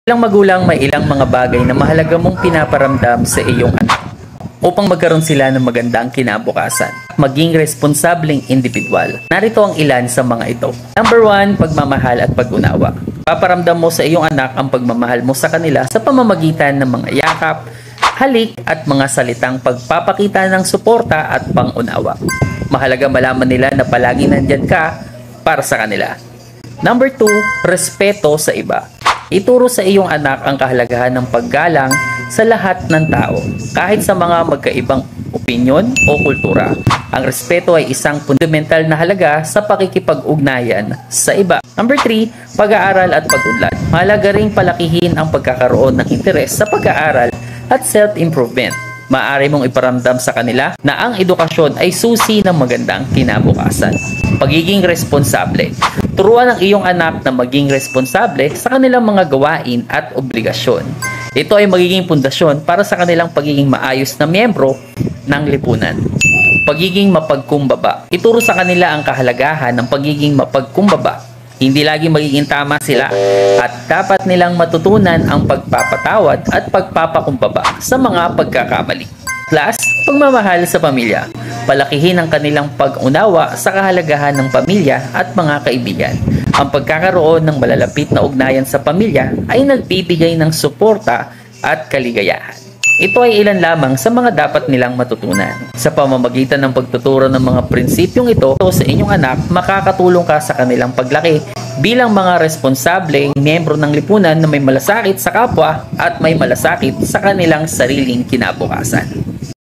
Ilang magulang may ilang mga bagay na mahalaga mong pinaparamdam sa iyong anak upang magkaroon sila ng magandang kinabukasan. Maging responsableng individual. Narito ang ilan sa mga ito. Number 1, pagmamahal at pag-unawa. Paparamdam mo sa iyong anak ang pagmamahal mo sa kanila sa pamamagitan ng mga yakap, halik at mga salitang pagpapakita ng suporta at pangunawa. Mahalaga malaman nila na palagi nandyan ka para sa kanila. Number 2, respeto sa iba. Ituro sa iyong anak ang kahalagahan ng paggalang sa lahat ng tao, kahit sa mga magkaibang opinyon o kultura. Ang respeto ay isang fundamental na halaga sa pakikipag-ugnayan sa iba. Number 3, pag-aaral at pag-unlad. Mahalaga ring palakihin ang pagkakaroon ng interes sa pag-aaral at self-improvement. Maaari mong iparamdam sa kanila na ang edukasyon ay susi ng magandang kinabukasan. Pagiging responsable. Turuan ang iyong anak na maging responsable sa kanilang mga gawain at obligasyon. Ito ay magiging pundasyon para sa kanilang pagiging maayos na miyembro ng lipunan. Pagiging mapagkumbaba. Ituro sa kanila ang kahalagahan ng pagiging mapagkumbaba. Hindi lagi magiging tama sila at dapat nilang matutunan ang pagpapatawad at pagpapakumbaba sa mga pagkakamali. Plus, pagmamahal sa pamilya. Palakihin ang kanilang pag-unawa sa kahalagahan ng pamilya at mga kaibigan. Ang pagkakaroon ng malalapit na ugnayan sa pamilya ay nagbibigay ng suporta at kaligayahan. Ito ay ilan lamang sa mga dapat nilang matutunan. Sa pamamagitan ng pagtuturo ng mga prinsipyong ito sa inyong anak, makakatulong ka sa kanilang paglaki bilang mga responsableng miyembro ng lipunan na may malasakit sa kapwa at may malasakit sa kanilang sariling kinabukasan.